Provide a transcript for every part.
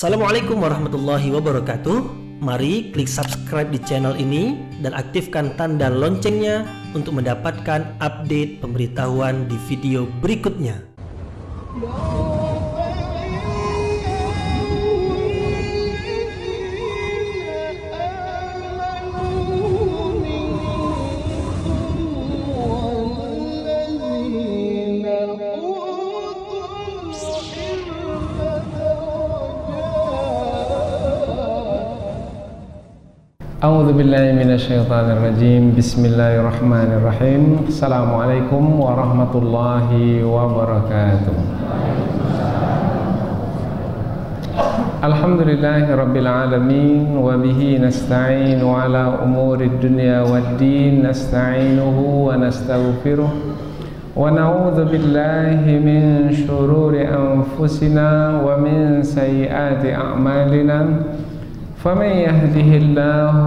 Assalamualaikum warahmatullahi wabarakatuh. Mari klik subscribe di channel ini dan aktifkan tanda loncengnya untuk mendapatkan update pemberitahuan di video berikutnya. A'udzu billahi minasyaitonir rajim. Bismillahirrahmanirrahim. Assalamualaikum warahmatullahi wabarakatuh. Alhamdulillahirabbil alamin wa bihi nasta'inu ala umurid dunya waddin. Nasta'inuhu wa nastaghfiruh wa na'udzu billahi min syururi anfusina wa min sayyiati a'malina. فمن يهده الله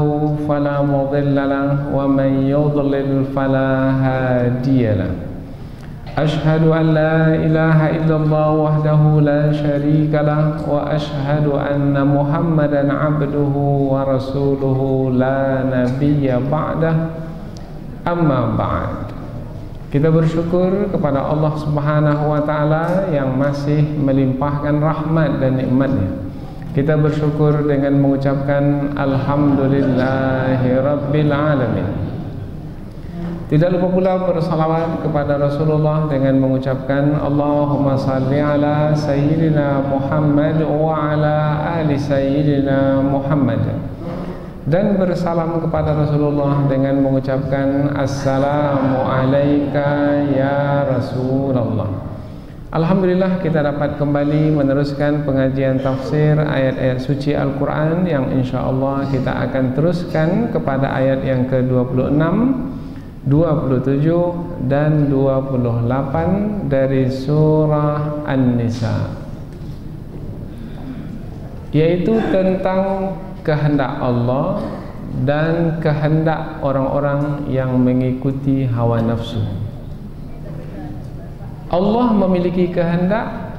فلا مضل له ومن يضلل فلا هادي له أشهد أن لا إله إلا الله وحده لا شريك له وأشهد أن محمدا عبده ورسوله لا نبي بعده أما بعد. Kita bersyukur kepada Allah Subhanahu wa taala yang masih melimpahkan rahmat dan nikmat-Nya. Kita bersyukur dengan mengucapkan Alhamdulillahi Rabbil Alamin. Tidak lupa pula bersalawat kepada Rasulullah dengan mengucapkan Allahumma salli ala Sayyidina Muhammad wa ala ali Sayyidina Muhammad. Dan bersalam kepada Rasulullah dengan mengucapkan Assalamu alayka ya Rasulullah. Alhamdulillah kita dapat kembali meneruskan pengajian tafsir ayat-ayat suci Al-Quran yang insyaAllah kita akan teruskan kepada ayat yang ke-26, 27 dan 28 dari surah An-Nisa, yaitu tentang kehendak Allah dan kehendak orang-orang yang mengikuti hawa nafsu. Allah memiliki kehendak,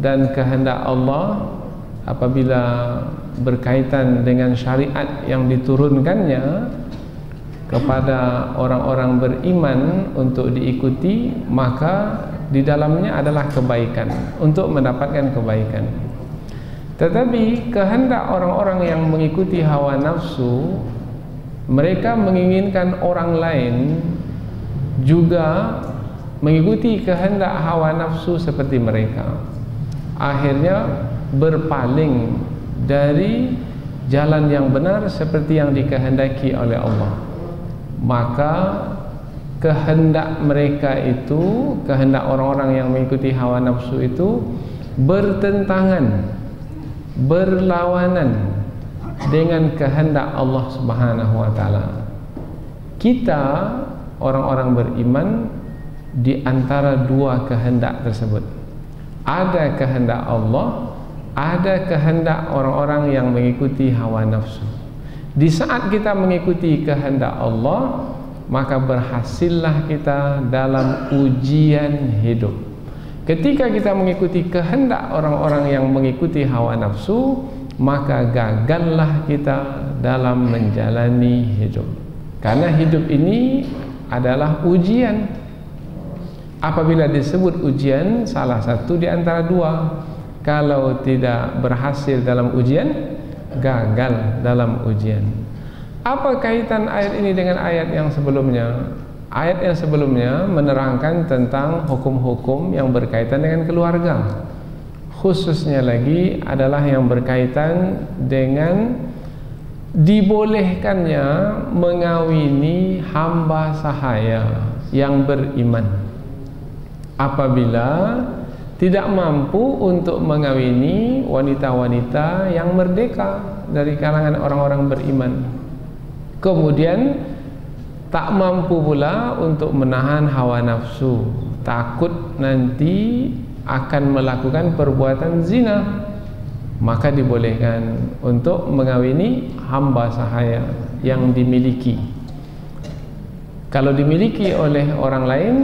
dan kehendak Allah apabila berkaitan dengan syariat yang diturunkannya kepada orang-orang beriman untuk diikuti, maka di dalamnya adalah kebaikan, untuk mendapatkan kebaikan. Tetapi kehendak orang-orang yang mengikuti hawa nafsu, mereka menginginkan orang lain juga mengikuti kehendak hawa nafsu seperti mereka, akhirnya berpaling dari jalan yang benar seperti yang dikehendaki oleh Allah. Maka kehendak mereka itu, kehendak orang-orang yang mengikuti hawa nafsu itu bertentangan, berlawanan dengan kehendak Allah Subhanahu wa taala. Kita orang-orang beriman di antara dua kehendak tersebut, ada kehendak Allah, ada kehendak orang-orang yang mengikuti hawa nafsu. Di saat kita mengikuti kehendak Allah, maka berhasillah kita dalam ujian hidup. Ketika kita mengikuti kehendak orang-orang yang mengikuti hawa nafsu, maka gagallah kita dalam menjalani hidup. Karena hidup ini adalah ujian. Apabila disebut ujian, salah satu di antara dua. Kalau tidak berhasil dalam ujian, gagal dalam ujian. Apa kaitan ayat ini dengan ayat yang sebelumnya? Ayat yang sebelumnya menerangkan tentang hukum-hukum yang berkaitan dengan keluarga. Khususnya lagi adalah yang berkaitan dengan dibolehkannya mengawini hamba sahaya yang beriman apabila tidak mampu untuk mengawini wanita-wanita yang merdeka dari kalangan orang-orang beriman. Kemudian tak mampu pula untuk menahan hawa nafsu, takut nanti akan melakukan perbuatan zina, maka dibolehkan untuk mengawini hamba sahaya yang dimiliki. Kalau dimiliki oleh orang lain,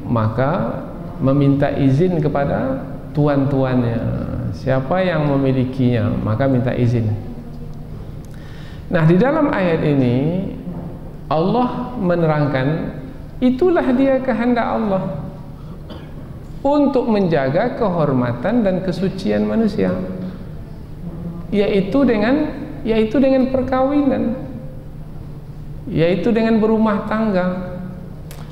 maka meminta izin kepada tuan-tuannya siapa yang memilikinya maka minta izin. Nah, di dalam ayat ini Allah menerangkan itulah dia kehendak Allah untuk menjaga kehormatan dan kesucian manusia, yaitu dengan perkawinan, yaitu dengan berumah tangga.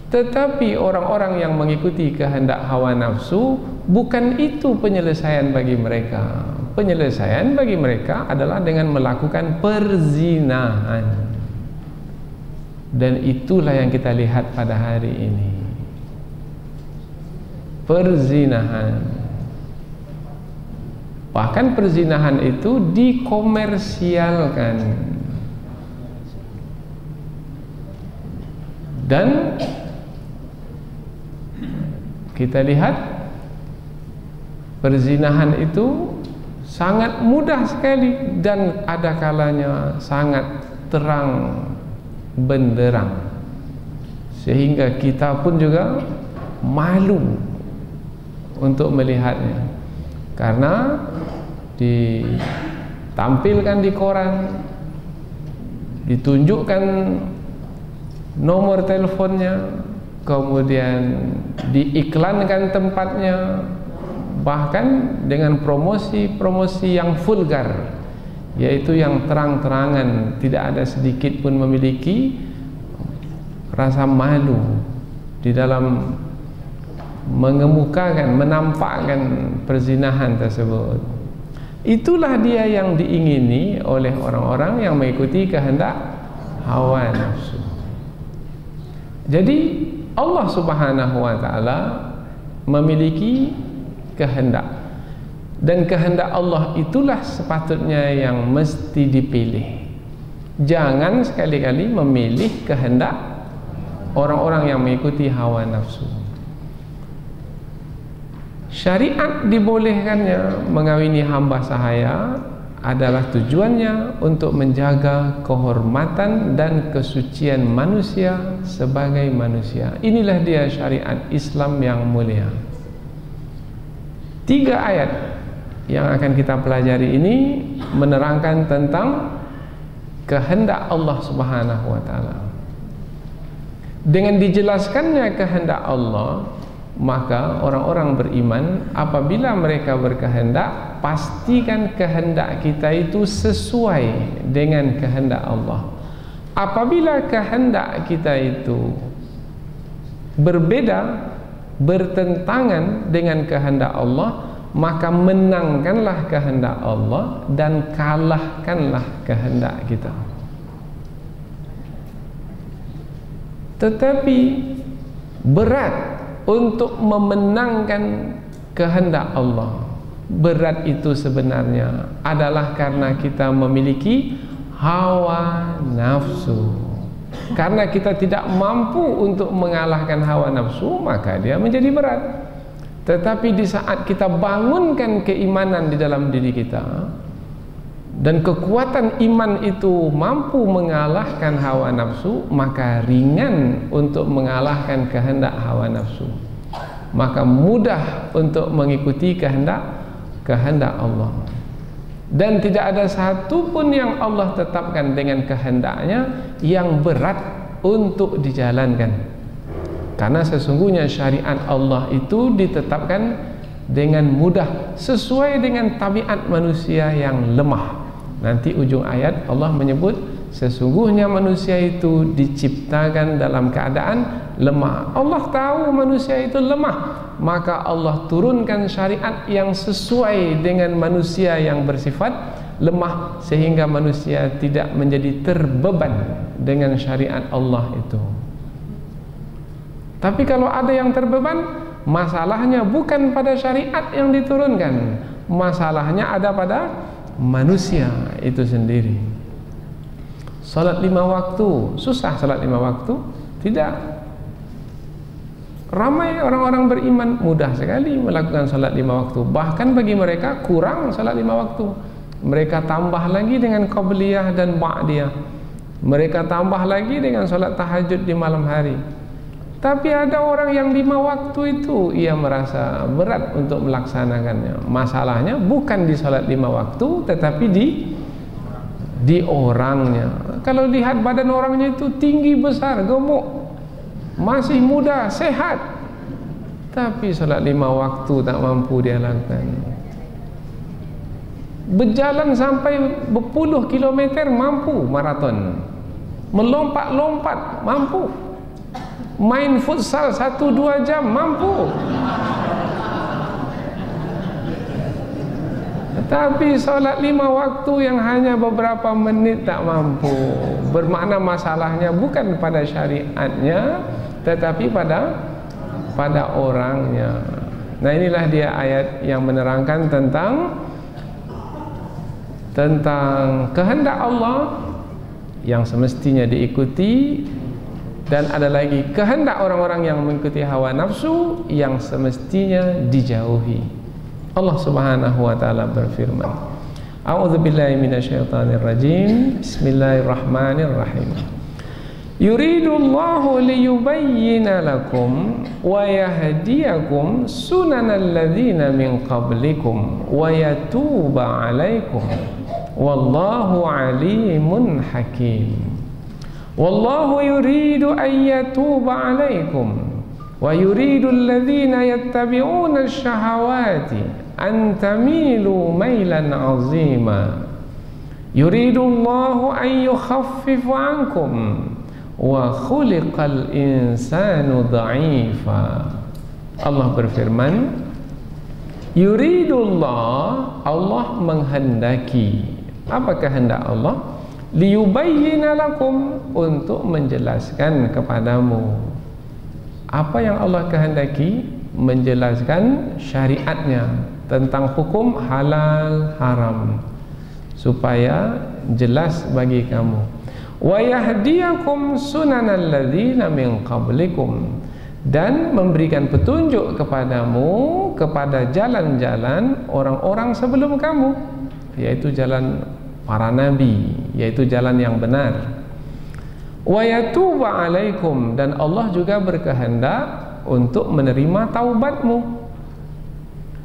Tetapi orang-orang yang mengikuti kehendak hawa nafsu, bukan itu penyelesaian bagi mereka. Penyelesaian bagi mereka adalah dengan melakukan perzinahan. Dan itulah yang kita lihat pada hari ini. Perzinahan. Bahkan perzinahan itu dikomersialkan. Dan kita lihat perzinahan itu sangat mudah sekali dan ada kalanya sangat terang benderang, sehingga kita pun juga malu untuk melihatnya, karena ditampilkan di koran, ditunjukkan nomor teleponnya, kemudian diiklankan tempatnya, bahkan dengan promosi-promosi yang vulgar, yaitu yang terang-terangan, tidak ada sedikit pun memiliki rasa malu di dalam mengemukakan, menampakkan perzinahan tersebut. Itulah dia yang diingini oleh orang-orang yang mengikuti kehendak hawa nafsu. Jadi Allah Subhanahu wa taala memiliki kehendak, dan kehendak Allah itulah sepatutnya yang mesti dipilih. Jangan sekali-kali memilih kehendak orang-orang yang mengikuti hawa nafsu. Syariat dibolehkannya mengawini hamba sahaya adalah tujuannya untuk menjaga kehormatan dan kesucian manusia sebagai manusia. Inilah dia syariat Islam yang mulia. 3 ayat yang akan kita pelajari ini menerangkan tentang kehendak Allah Subhanahu wa taala. Dengan dijelaskannya kehendak Allah, maka orang-orang beriman apabila mereka berkehendak, pastikan kehendak kita itu sesuai dengan kehendak Allah. Apabila kehendak kita itu berbeda, bertentangan dengan kehendak Allah, maka menangkanlah kehendak Allah dan kalahkanlah kehendak kita. Tetapi berat untuk memenangkan kehendak Allah. Berat itu sebenarnya adalah karena kita memiliki hawa nafsu. Karena kita tidak mampu untuk mengalahkan hawa nafsu, maka dia menjadi berat. Tetapi di saat kita bangunkan keimanan di dalam diri kita, dan kekuatan iman itu mampu mengalahkan hawa nafsu, maka ringan untuk mengalahkan kehendak hawa nafsu. Maka mudah untuk mengikuti kehendak Allah. Dan tidak ada satu pun yang Allah tetapkan dengan kehendaknya yang berat untuk dijalankan. Karena sesungguhnya syariat Allah itu ditetapkan dengan mudah sesuai dengan tabiat manusia yang lemah. Nanti ujung ayat Allah menyebut sesungguhnya manusia itu diciptakan dalam keadaan lemah. Allah tahu manusia itu lemah, maka Allah turunkan syariat yang sesuai dengan manusia yang bersifat lemah, sehingga manusia tidak menjadi terbeban dengan syariat Allah itu. Tapi kalau ada yang terbeban, masalahnya bukan pada syariat yang diturunkan, masalahnya ada pada manusia itu sendiri. Salat 5 waktu, susah salat 5 waktu? Tidak. Ramai orang-orang beriman mudah sekali melakukan salat 5 waktu. Bahkan bagi mereka kurang salat 5 waktu. Mereka tambah lagi dengan qabliyah dan ba'diyah. Mereka tambah lagi dengan salat tahajud di malam hari. Tapi ada orang yang 5 waktu itu ia merasa berat untuk melaksanakannya. Masalahnya bukan di salat 5 waktu, tetapi di orangnya. Kalau lihat badan orangnya itu tinggi, besar, gemuk, masih muda, sehat, tapi salat 5 waktu tak mampu dia lakukan. Berjalan sampai berpuluh kilometer mampu maraton. Melompat-lompat mampu. Main futsal 1-2 jam mampu. Tapi solat 5 waktu yang hanya beberapa menit tak mampu. Bermakna masalahnya bukan pada syariatnya, tetapi pada orangnya. Nah, inilah dia ayat yang menerangkan tentang kehendak Allah yang semestinya diikuti, dan ada lagi kehendak orang-orang yang mengikuti hawa nafsu yang semestinya dijauhi. Allah Subhanahu wa taala berfirman, A'udzubillahi minasyaitonir rajim. Bismillahirrahmanirrahim. Yuridullahu liyubayyina lakum wa yahdiyakum sunanal ladzina min qablikum wa yatuba 'alaikum. Wallahu 'alimun hakim. Wallahu yuridu an yatuba 'alaikum wa yuridu alladhina yattabi'una ash-shahawati an tamilu mailan 'azima. Yuridu Allahu an yukhaffifa 'ankum wa khuliqal insanu dha'ifa. Allah berfirman, yuridullah, Allah menghendaki. Apa kehendak Allah? Liyubayyina lakum, untuk menjelaskan kepadamu. Apa yang Allah kehendaki? Menjelaskan syariatnya tentang hukum halal haram, supaya jelas bagi kamu. Wa yahdiyakum sunanal ladzina min qablikum, dan memberikan petunjuk kepadamu kepada jalan-jalan orang-orang sebelum kamu, yaitu jalan para nabi, yaitu jalan yang benar. Wa yatuba 'alaikum, dan Allah juga berkehendak untuk menerima taubatmu.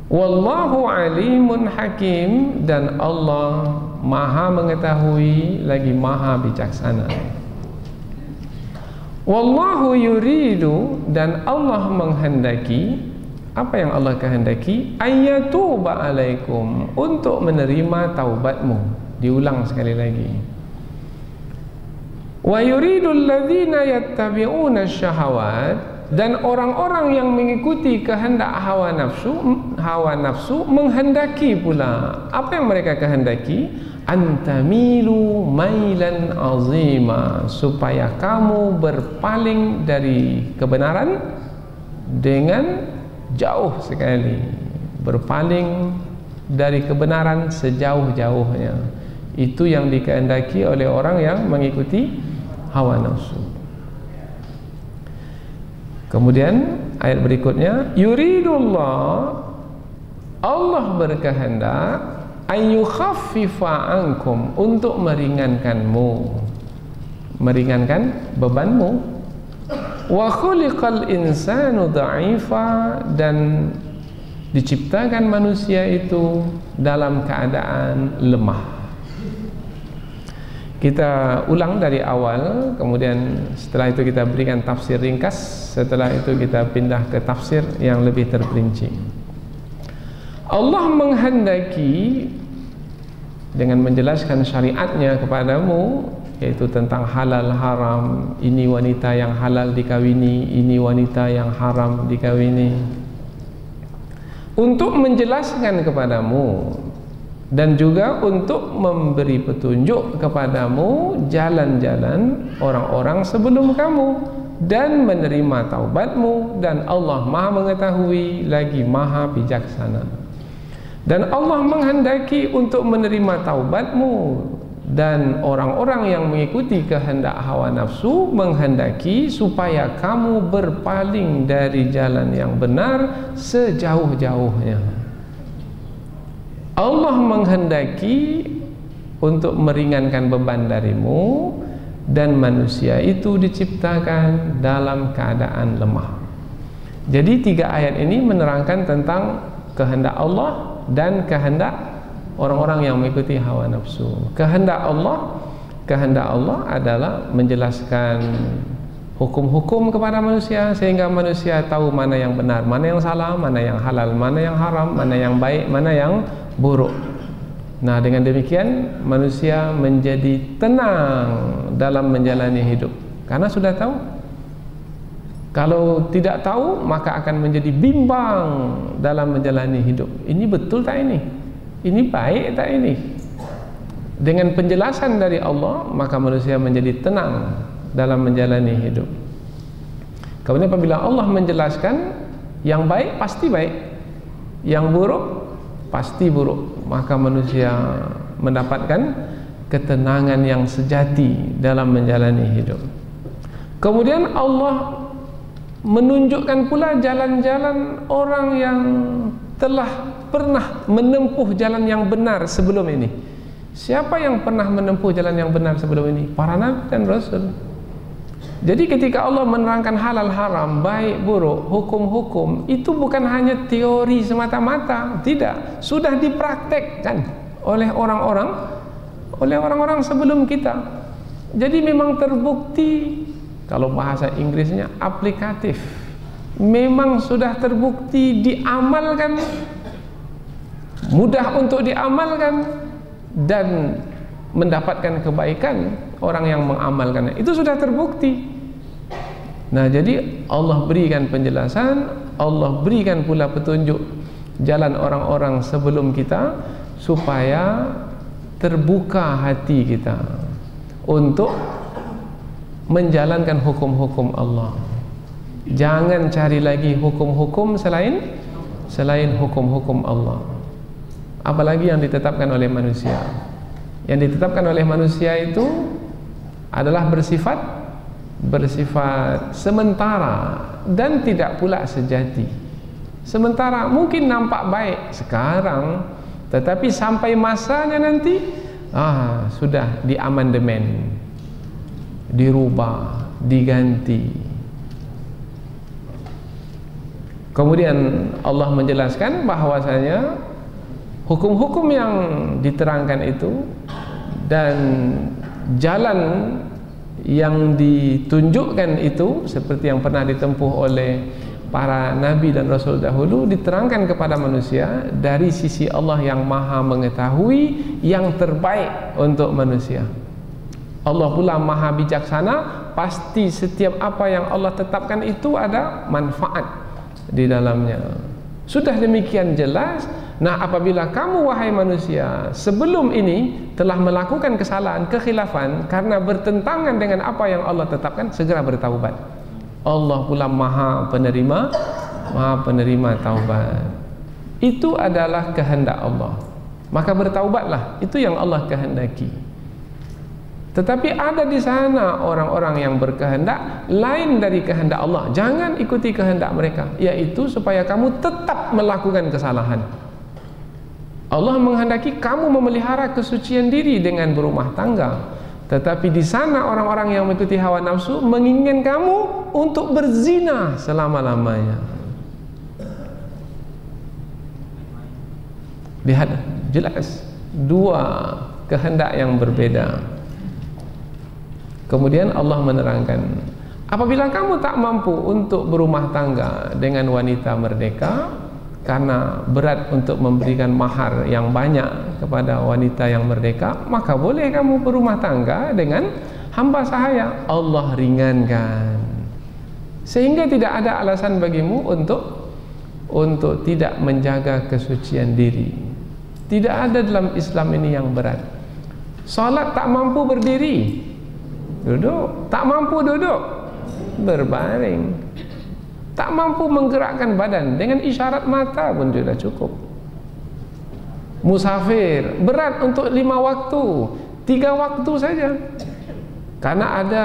Wallahu 'alimun hakim, dan Allah Maha mengetahui lagi Maha bijaksana. Wallahu yuridu, dan Allah menghendaki. Apa yang Allah kehendaki? Ayyatuba 'alaikum, untuk menerima taubatmu. Diulang sekali lagi. Wa yuridul ladzina yattabi'una syahawat, dan orang-orang yang mengikuti kehendak hawa nafsu menghendaki pula. Apa yang mereka kehendaki? Antamilu mailan azima, supaya kamu berpaling dari kebenaran dengan jauh sekali, berpaling dari kebenaran sejauh-jauhnya. Itu yang dikehendaki oleh orang yang mengikuti hawa nafsu. Kemudian ayat berikutnya, yuridullah, Allah berkehendak, ayyukhaffifa ankum, untuk meringankanmu, meringankan bebanmu. Wa khuliqal insanu dha'ifa, dan diciptakan manusia itu dalam keadaan lemah. Kita ulang dari awal, kemudian setelah itu kita berikan tafsir ringkas, setelah itu kita pindah ke tafsir yang lebih terperinci. Allah menghendaki dengan menjelaskan syariatnya kepadamu, yaitu tentang halal haram. Ini wanita yang halal dikawini, ini wanita yang haram dikawini, untuk menjelaskan kepadamu, dan juga untuk memberi petunjuk kepadamu jalan-jalan orang-orang sebelum kamu, dan menerima taubatmu. Dan Allah Maha mengetahui lagi Maha bijaksana. Dan Allah menghendaki untuk menerima taubatmu, dan orang-orang yang mengikuti kehendak hawa nafsu menghendaki supaya kamu berpaling dari jalan yang benar sejauh-jauhnya. Allah menghendaki untuk meringankan beban darimu, dan manusia itu diciptakan dalam keadaan lemah. Jadi 3 ayat ini menerangkan tentang kehendak Allah dan kehendak orang-orang yang mengikuti hawa nafsu. Kehendak Allah adalah menjelaskan hukum-hukum kepada manusia sehingga manusia tahu mana yang benar, mana yang salah, mana yang halal, mana yang haram, mana yang baik, mana yang buruk. Nah, dengan demikian manusia menjadi tenang dalam menjalani hidup karena sudah tahu. Kalau tidak tahu maka akan menjadi bimbang dalam menjalani hidup. Ini betul tak ini? Ini baik tak ini? Dengan penjelasan dari Allah maka manusia menjadi tenang dalam menjalani hidup. Kemudian apabila Allah menjelaskan yang baik pasti baik, yang buruk pasti buruk, maka manusia mendapatkan ketenangan yang sejati dalam menjalani hidup. Kemudian Allah menunjukkan pula jalan-jalan orang yang telah pernah menempuh jalan yang benar sebelum ini. Siapa yang pernah menempuh jalan yang benar sebelum ini? Para nabi dan rasul. Jadi ketika Allah menerangkan halal haram, baik buruk, hukum-hukum, itu bukan hanya teori semata-mata, tidak, sudah dipraktekkan oleh orang-orang sebelum kita. Jadi memang terbukti, kalau bahasa Inggrisnya aplikatif, memang sudah terbukti diamalkan, mudah untuk diamalkan dan mendapatkan kebaikan orang yang mengamalkannya. Itu sudah terbukti. Nah, jadi Allah berikan penjelasan, Allah berikan pula petunjuk jalan orang-orang sebelum kita supaya terbuka hati kita untuk menjalankan hukum-hukum Allah. Jangan cari lagi hukum-hukum selain hukum-hukum Allah. Apalagi yang ditetapkan oleh manusia. Yang ditetapkan oleh manusia itu adalah bersifat sementara dan tidak pula sejati. Sementara mungkin nampak baik sekarang, tetapi sampai masanya nanti sudah diamandemen, dirubah, diganti. Kemudian Allah menjelaskan bahwasanya hukum-hukum yang diterangkan itu dan jalan yang ditunjukkan itu seperti yang pernah ditempuh oleh para nabi dan rasul dahulu diterangkan kepada manusia dari sisi Allah yang maha mengetahui yang terbaik untuk manusia. Allah pula maha bijaksana, pasti setiap apa yang Allah tetapkan itu ada manfaat di dalamnya. Sudah demikian jelas. Nah, apabila kamu wahai manusia sebelum ini telah melakukan kesalahan, kekhilafan karena bertentangan dengan apa yang Allah tetapkan, segera bertaubat. Allah pula maha penerima taubat. Itu adalah kehendak Allah. Maka bertaubatlah, itu yang Allah kehendaki. Tetapi ada di sana orang-orang yang berkehendak lain dari kehendak Allah. Jangan ikuti kehendak mereka, yaitu supaya kamu tetap melakukan kesalahan. Allah menghendaki kamu memelihara kesucian diri dengan berumah tangga, tetapi di sana orang-orang yang mengikuti hawa nafsu menginginkan kamu untuk berzina selama-lamanya. Lihat, jelas dua kehendak yang berbeda. Kemudian Allah menerangkan, apabila kamu tak mampu untuk berumah tangga dengan wanita merdeka karena berat untuk memberikan mahar yang banyak kepada wanita yang merdeka, maka boleh kamu berumah tangga dengan hamba sahaya. Allah ringankan sehingga tidak ada alasan bagimu untuk tidak menjaga kesucian diri. Tidak ada dalam Islam ini yang berat. Salat tak mampu berdiri, duduk. Tak mampu duduk, berbaring. Tak mampu menggerakkan badan, dengan isyarat mata pun sudah cukup. Musafir, berat untuk 5 waktu, 3 waktu saja. Karena ada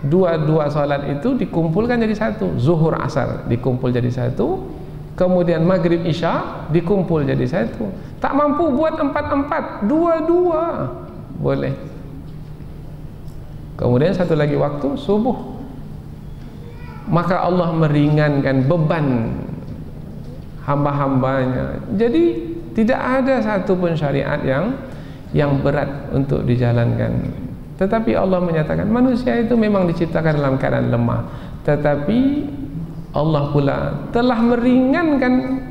dua salat itu dikumpulkan jadi satu. Zuhur asar dikumpul jadi satu, kemudian maghrib isya dikumpul jadi satu. Tak mampu buat 4-4, 2-2 boleh. kemudian satu lagi waktu subuh. Maka Allah meringankan beban hamba-hambanya. Jadi tidak ada satupun syariat yang berat untuk dijalankan. Tetapi Allah menyatakan manusia itu memang diciptakan dalam keadaan lemah, tetapi Allah pula telah meringankan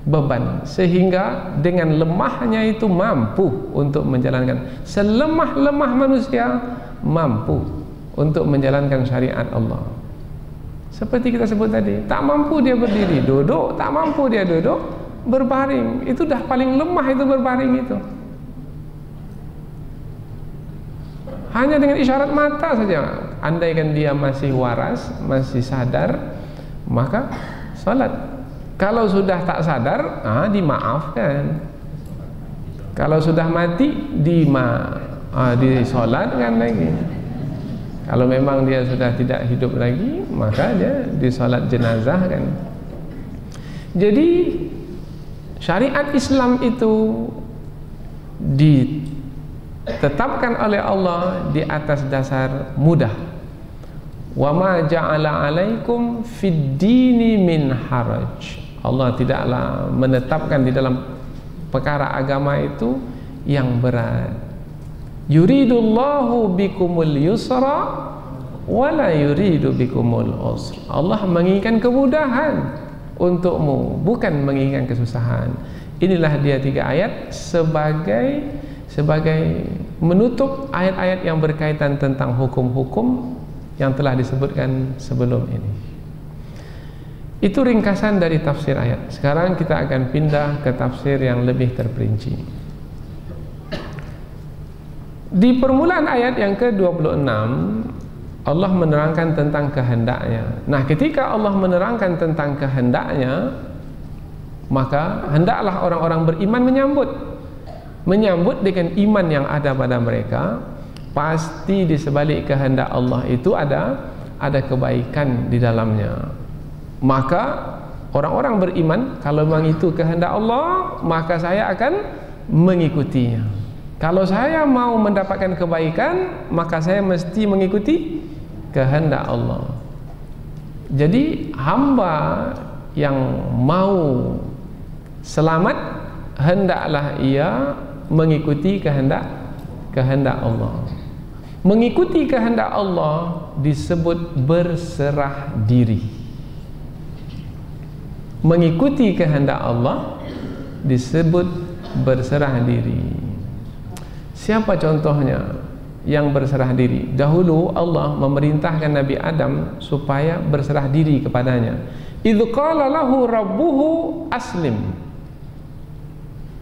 beban sehingga dengan lemahnya itu mampu untuk menjalankan. Selemah-lemah manusia mampu untuk menjalankan syariat Allah. Seperti kita sebut tadi, tak mampu dia berdiri, duduk, tak mampu dia duduk, berbaring. Itu dah paling lemah itu berbaring itu. Hanya dengan isyarat mata saja. Andaikan dia masih waras, masih sadar, maka salat. Kalau sudah tak sadar, dimaafkan. Kalau sudah mati, disolatkan lagi. Kalau memang dia sudah tidak hidup lagi, maka dia disolat jenazah kan. Jadi syariat Islam itu ditetapkan oleh Allah di atas dasar mudah. Wa ma ja'ala 'alaikum fid dini min haraj. Allah tidaklah menetapkan di dalam perkara agama itu yang berat. Yuridullahu bikumul yusra wa la yuridu bikumul usra. Allah menginginkan kemudahan untukmu, bukan menginginkan kesusahan. Inilah dia 3 ayat sebagai menutup ayat-ayat yang berkaitan tentang hukum-hukum yang telah disebutkan sebelum ini. Itu ringkasan dari tafsir ayat. Sekarang kita akan pindah ke tafsir yang lebih terperinci. Di permulaan ayat yang ke-26 Allah menerangkan tentang kehendaknya. Nah, ketika Allah menerangkan tentang kehendaknya, maka hendaklah orang-orang beriman menyambut dengan iman yang ada pada mereka. Pasti di sebalik kehendak Allah itu ada kebaikan di dalamnya. Maka orang-orang beriman, kalau memang itu kehendak Allah, maka saya akan mengikutinya. Kalau saya mau mendapatkan kebaikan, maka saya mesti mengikuti kehendak Allah. Jadi hamba yang mau selamat, hendaklah ia mengikuti kehendak Allah. Mengikuti kehendak Allah disebut berserah diri. Mengikuti kehendak Allah disebut berserah diri. Siapa contohnya yang berserah diri? Dahulu Allah memerintahkan Nabi Adam supaya berserah diri kepadanya. Idz qala lahu rabbuhu aslim.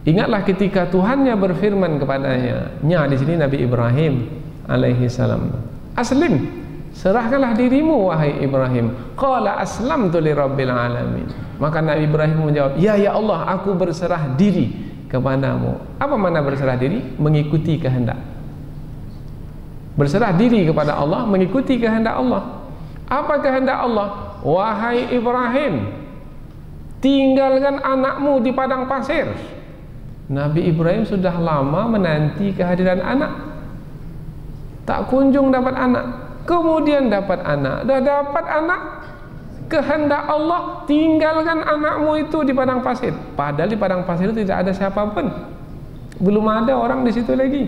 Ingatlah ketika Tuhannya berfirman kepadanya. Di sini Nabi Ibrahim alaihi salam. Aslim, serahkanlah dirimu wahai Ibrahim. Qala aslamtu lirabbil alamin. Maka Nabi Ibrahim menjawab, ya Allah, aku berserah diri kepadamu. Apa makna berserah diri? Mengikuti kehendak. Berserah diri kepada Allah, mengikuti kehendak Allah. Apa kehendak Allah? Wahai Ibrahim, tinggalkan anakmu di padang pasir. Nabi Ibrahim sudah lama menanti kehadiran anak, tak kunjung dapat anak. Kemudian dapat anak. Dah dapat anak, kehendak Allah, tinggalkan anakmu itu di padang pasir. Padahal di padang pasir itu tidak ada siapapun, belum ada orang di situ lagi.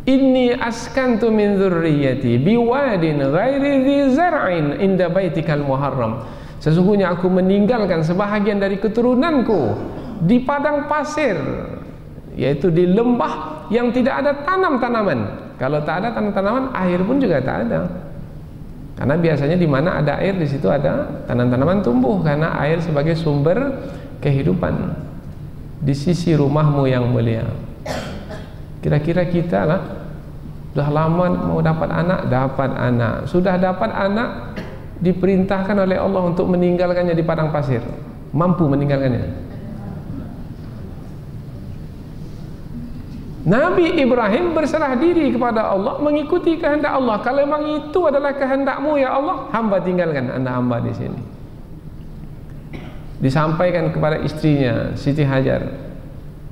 Inni askantu min dzurriyyati biwadin ghairi dzi zar'in inda baitikal muharram. Sesungguhnya aku meninggalkan sebahagian dari keturunanku di padang pasir, yaitu di lembah yang tidak ada tanam-tanaman. Kalau tak ada tanam-tanaman, air pun juga tak ada. Karena biasanya di mana ada air, di situ ada tanaman-tanaman tumbuh, karena air sebagai sumber kehidupan. Di sisi rumahmu yang mulia. Kira-kira kita lah, sudah lama mau dapat anak. Sudah dapat anak, diperintahkan oleh Allah untuk meninggalkannya di padang pasir. Mampu meninggalkannya? Nabi Ibrahim berserah diri kepada Allah, mengikuti kehendak Allah. Kalau memang itu adalah kehendakmu ya Allah, hamba tinggalkan anda hamba di sini. Disampaikan kepada istrinya Siti Hajar,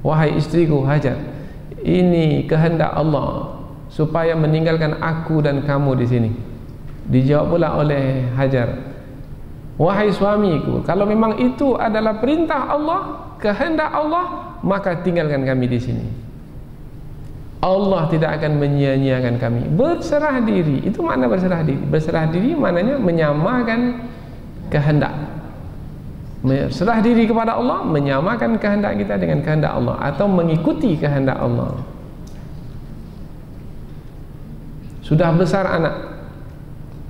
wahai istriku Hajar, ini kehendak Allah, supaya meninggalkan aku dan kamu di sini? Dijawab pula oleh Hajar, wahai suamiku, kalau memang itu adalah perintah Allah, kehendak Allah, maka tinggalkan kami di sini. Allah tidak akan menyia-nyiakan kami. Berserah diri, itu makna berserah diri. Berserah diri maknanya menyamakan kehendak. Berserah diri kepada Allah, menyamakan kehendak kita dengan kehendak Allah, atau mengikuti kehendak Allah. Sudah besar anak,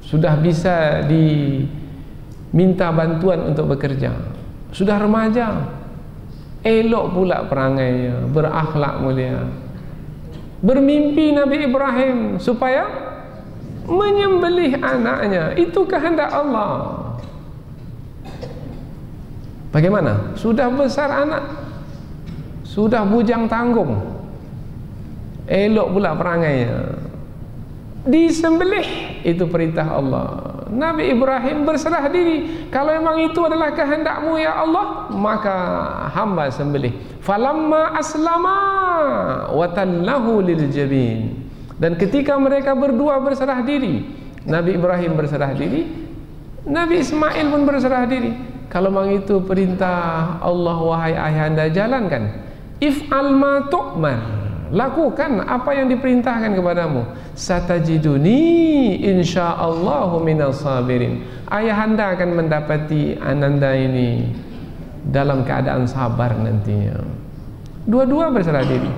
sudah bisa diminta bantuan untuk bekerja, sudah remaja, elok pula perangainya, berakhlak mulia. Bermimpi Nabi Ibrahim supaya menyembelih anaknya, itu kehendak Allah. Bagaimana? Sudah besar anak, sudah bujang tanggung, elok pula perangainya, disembelih, itu perintah Allah. Nabi Ibrahim berserah diri, kalau memang itu adalah kehendakmu ya Allah, maka hamba sembelih. Falamma aslama wa tallahu lil jabin. Dan ketika mereka berdua berserah diri, Nabi Ibrahim berserah diri, Nabi Ismail pun berserah diri. Kalau memang itu perintah Allah, wahai ayahanda, jalankan. If'al ma tu'mar, lakukan apa yang diperintahkan kepadamu. Satajiduni insyaallahu minas sabirin. Ayahanda akan mendapati ananda ini dalam keadaan sabar nantinya. Dua-dua berserah diri.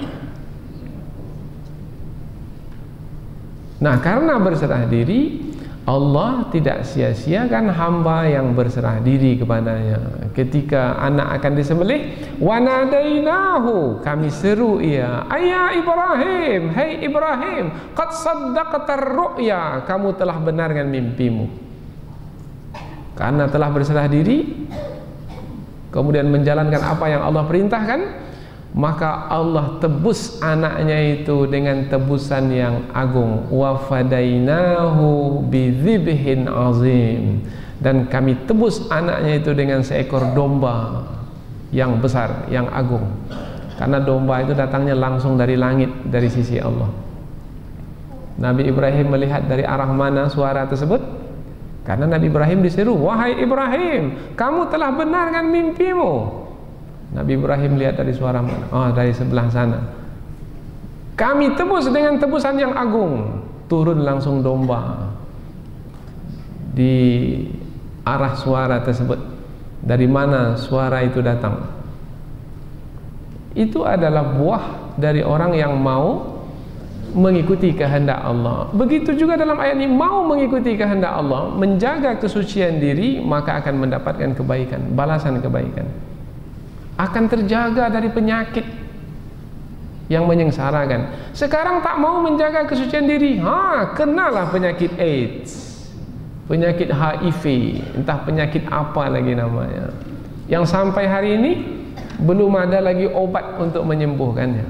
Nah, karena berserah diri, Allah tidak sia-siakan hamba yang berserah diri kepadanya. Ketika anak akan disembelih, wa nadainahu, kami seru ia, ayya Ibrahim, hai Ibrahim, qad saddaqtar ru'ya, kamu telah benarkan mimpimu. Karena telah berserah diri, kemudian menjalankan apa yang Allah perintahkan, maka Allah tebus anaknya itu dengan tebusan yang agung. Wa fadainahu bidzibhin azim, dan kami tebus anaknya itu dengan seekor domba yang besar, yang agung. Karena domba itu datangnya langsung dari langit, dari sisi Allah. Nabi Ibrahim melihat dari arah mana suara tersebut, karena Nabi Ibrahim diseru, wahai Ibrahim, kamu telah benarkan mimpimu. Nabi Ibrahim lihat dari suara mana? Oh, dari sebelah sana. Kami tebus dengan tebusan yang agung. Turun langsung domba di arah suara tersebut. Dari mana suara itu datang? Itu adalah buah dari orang yang mau mengikuti kehendak Allah. Begitu juga dalam ayat ini, mau mengikuti kehendak Allah, menjaga kesucian diri, maka akan mendapatkan kebaikan, balasan kebaikan. Akan terjaga dari penyakit yang menyengsarakan. Sekarang tak mau menjaga kesucian diri, kenalah penyakit AIDS, penyakit HIV, entah penyakit apa lagi namanya, yang sampai hari ini belum ada lagi obat untuk menyembuhkannya.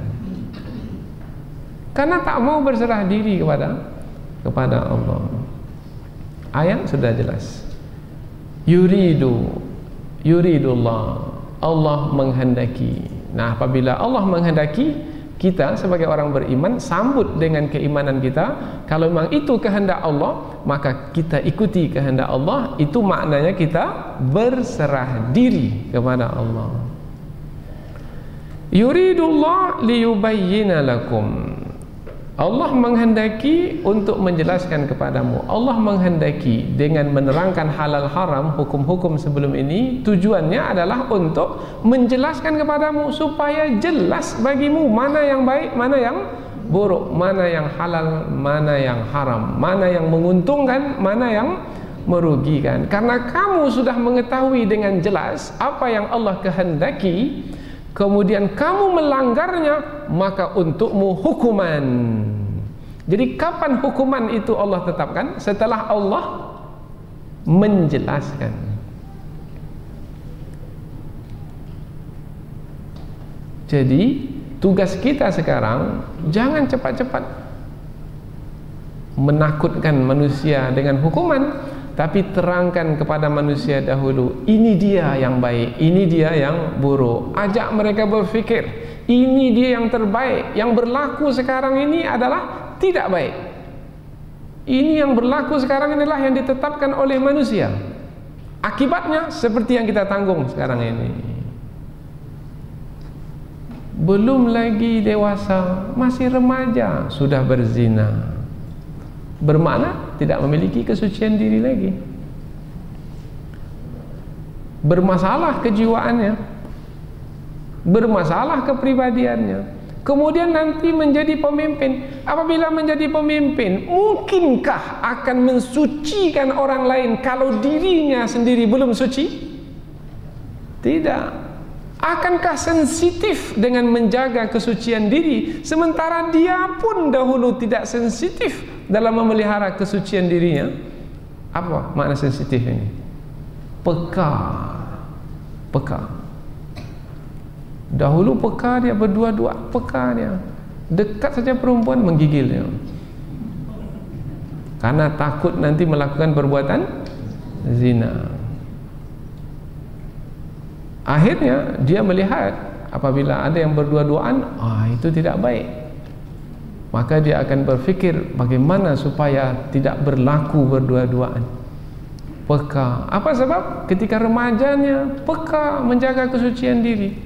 Karena tak mau berserah diri kepada Allah. Ayat sudah jelas. Yuridullah, Allah menghendaki. Nah, apabila Allah menghendaki, kita sebagai orang beriman sambut dengan keimanan kita. Kalau memang itu kehendak Allah, maka kita ikuti kehendak Allah. Itu maknanya kita berserah diri kepada Allah. Yuridullah liyubayyina lakum, Allah menghendaki untuk menjelaskan kepadamu. Allah menghendaki dengan menerangkan halal haram, hukum-hukum sebelum ini, tujuannya adalah untuk menjelaskan kepadamu supaya jelas bagimu mana yang baik, mana yang buruk, mana yang halal, mana yang haram, mana yang menguntungkan, mana yang merugikan. Karena kamu sudah mengetahui dengan jelas apa yang Allah kehendaki, kemudian kamu melanggarnya, maka untukmu hukuman. Jadi kapan hukuman itu Allah tetapkan? Setelah Allah menjelaskan. Jadi tugas kita sekarang, jangan cepat-cepat menakutkan manusia dengan hukuman, tapi terangkan kepada manusia dahulu, ini dia yang baik, ini dia yang buruk. Ajak mereka berfikir, ini dia yang terbaik. Yang berlaku sekarang ini adalah tidak baik. Ini yang berlaku sekarang inilah yang ditetapkan oleh manusia. Akibatnya seperti yang kita tanggung sekarang ini. Belum lagi dewasa, masih remaja sudah berzina. Bermakna tidak memiliki kesucian diri lagi. Bermasalah kejiwaannya, bermasalah kepribadiannya. Kemudian nanti menjadi pemimpin. Apabila menjadi pemimpin, mungkinkah akan mensucikan orang lain kalau dirinya sendiri belum suci? Tidak. Akankah sensitif dengan menjaga kesucian diri, sementara dia pun dahulu tidak sensitif dalam memelihara kesucian dirinya? Apa makna sensitif ini? Peka. Peka. Dahulu peka dia, berdua-dua peka dia. Dekat saja perempuan menggigil dia, karena takut nanti melakukan perbuatan zina. Akhirnya dia melihat apabila ada yang berdua-duaan, itu tidak baik. Maka dia akan berfikir bagaimana supaya tidak berlaku berdua-duaan. Peka. Apa sebab? Ketika remajanya peka menjaga kesucian diri.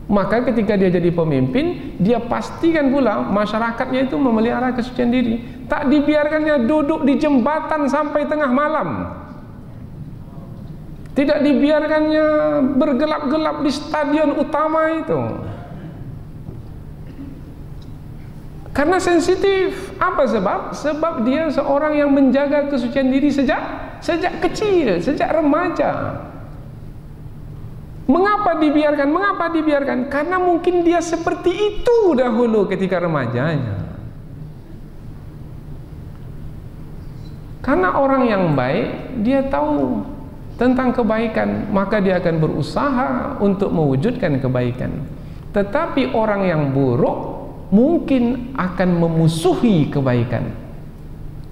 Maka ketika dia jadi pemimpin, dia pastikan pula masyarakatnya itu memelihara kesucian diri. Tak dibiarkannya duduk di jembatan sampai tengah malam. Tidak dibiarkannya bergelap-gelap di stadion utama itu. Karena sensitif. Apa sebab? Sebab dia seorang yang menjaga kesucian diri sejak kecil, sejak remaja. Mengapa dibiarkan? Mengapa dibiarkan? Karena mungkin dia seperti itu dahulu ketika remajanya. Karena orang yang baik, dia tahu tentang kebaikan, maka dia akan berusaha untuk mewujudkan kebaikan. Tetapi orang yang buruk mungkin akan memusuhi kebaikan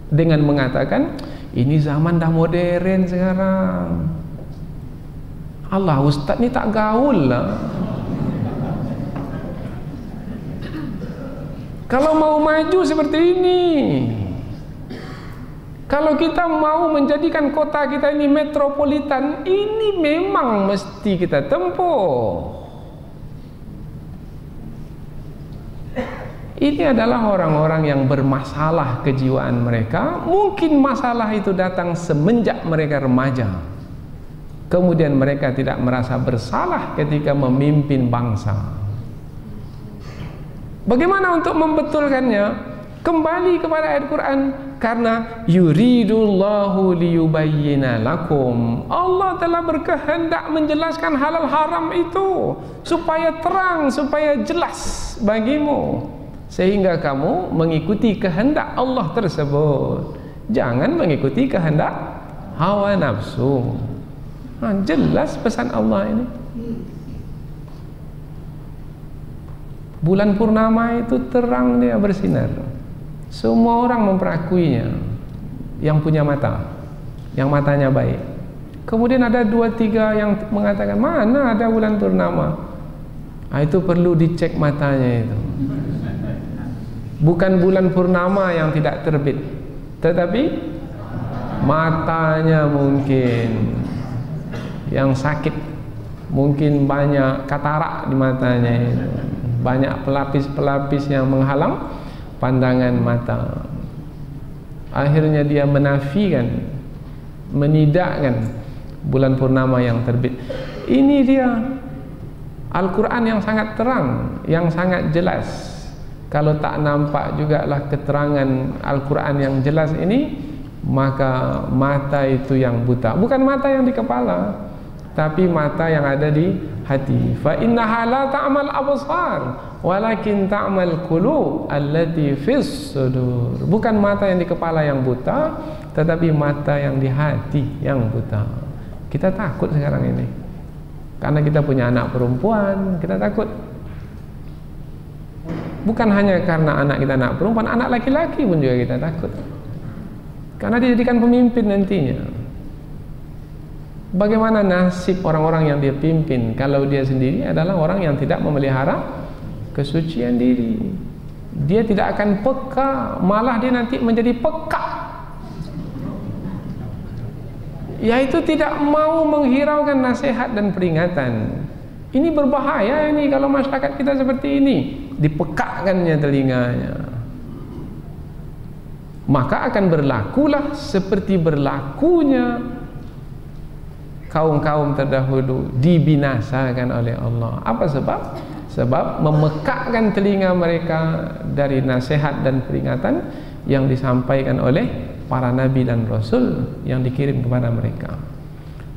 dengan mengatakan, ini zaman dah modern sekarang. Allah, ustaz ni tak gaul lah. Kalau mau maju seperti ini, kalau kita mau menjadikan kota kita ini metropolitan, ini memang mesti kita tempuh. Ini adalah orang-orang yang bermasalah kejiwaan mereka. Mungkin masalah itu datang semenjak mereka remaja. Kemudian mereka tidak merasa bersalah ketika memimpin bangsa. Bagaimana untuk membetulkannya? Kembali kepada ayat Quran. Karena yuridullahu liyubayyina lakum. Allah telah berkehendak menjelaskan halal haram itu supaya terang, supaya jelas bagimu, sehingga kamu mengikuti kehendak Allah tersebut. Jangan mengikuti kehendak hawa nafsu. Jelas pesan Allah ini. Bulan purnama itu terang, dia bersinar. Semua orang memperakuinya. Yang punya mata, yang matanya baik. Kemudian ada 2-3 yang mengatakan, mana ada bulan purnama? Itu perlu dicek matanya itu. Bukan bulan purnama yang tidak terbit, tetapi matanya mungkin yang sakit, mungkin banyak katarak di matanya itu, banyak pelapis-pelapis yang menghalang pandangan mata. Akhirnya dia menafikan, menidakkan bulan purnama yang terbit. Ini dia Al-Quran yang sangat terang, yang sangat jelas. Kalau tak nampak jugalah keterangan Al-Quran yang jelas ini, maka mata itu yang buta. Bukan mata yang di kepala, tapi mata yang ada di hati. Fa innaha la ta'mal absar, walakin ta'mal qulub allati fis sudur. Bukan mata yang di kepala yang buta, tetapi mata yang di hati yang buta. Kita takut sekarang ini karena kita punya anak perempuan, kita takut. Bukan hanya karena anak kita anak perempuan, anak laki-laki pun juga kita takut, karena dijadikan pemimpin nantinya. Bagaimana nasib orang-orang yang dia pimpin kalau dia sendiri adalah orang yang tidak memelihara kesucian diri. Dia tidak akan peka, malah dia nanti menjadi peka, yaitu tidak mau menghiraukan nasihat dan peringatan. Ini berbahaya ini kalau masyarakat kita seperti ini, dipekakannya telinganya. Maka akan berlakulah seperti berlakunya kaum-kaum terdahulu, dibinasakan oleh Allah. Apa sebab? Sebab memekakkan telinga mereka dari nasihat dan peringatan yang disampaikan oleh para nabi dan rasul yang dikirim kepada mereka.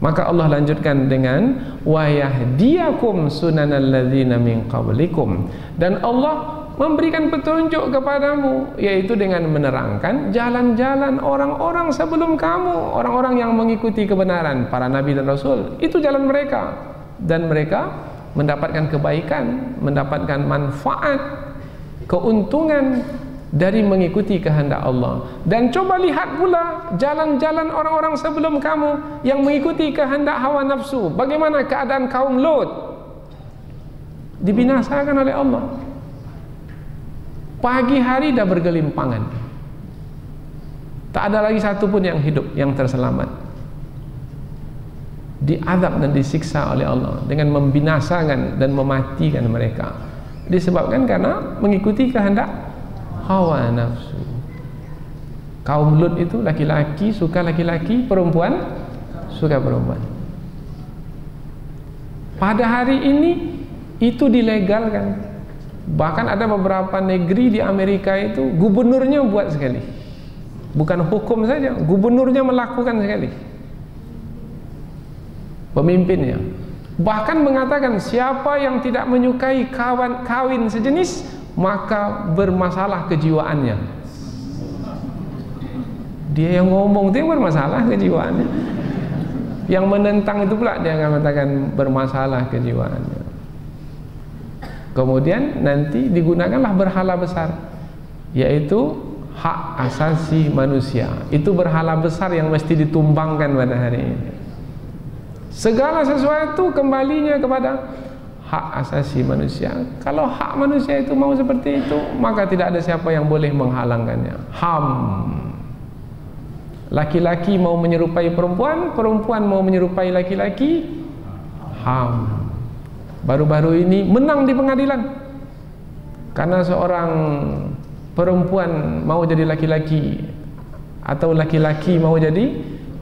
Maka Allah lanjutkan dengan wa yahdiyakum sunanal ladzina min qablikum, dan Allah memberikan petunjuk kepadamu, yaitu dengan menerangkan jalan-jalan orang-orang sebelum kamu, orang-orang yang mengikuti kebenaran, para nabi dan rasul. Itu jalan mereka, dan mereka mendapatkan kebaikan, mendapatkan manfaat, keuntungan dari mengikuti kehendak Allah. Dan coba lihat pula jalan-jalan orang-orang sebelum kamu yang mengikuti kehendak hawa nafsu. Bagaimana keadaan kaum Lut? Dibinasakan oleh Allah. Pagi hari dah bergelimpangan, tak ada lagi satu pun yang hidup, yang terselamat. Diazab dan disiksa oleh Allah dengan membinasakan dan mematikan mereka, disebabkan karena mengikuti kehendak hawa nafsu. Kaum Lut itu laki-laki suka laki-laki, perempuan suka perempuan. Pada hari ini itu dilegalkan. Bahkan ada beberapa negeri di Amerika itu gubernurnya buat sekali, bukan hukum saja, gubernurnya melakukan sekali, pemimpinnya bahkan mengatakan siapa yang tidak menyukai kawin sejenis maka bermasalah kejiwaannya. Dia yang ngomong itu yang bermasalah kejiwaannya, yang menentang itu pula dia mengatakan bermasalah kejiwaannya. Kemudian nanti digunakanlah berhala besar, yaitu hak asasi manusia. Itu berhala besar yang mesti ditumbangkan pada hari ini. Segala sesuatu kembalinya kepada hak asasi manusia. Kalau hak manusia itu mau seperti itu, maka tidak ada siapa yang boleh menghalangkannya. HAM. Laki-laki mau menyerupai perempuan, perempuan mau menyerupai laki-laki, HAM. Baru-baru ini menang di pengadilan karena seorang perempuan mau jadi laki-laki atau laki-laki mau jadi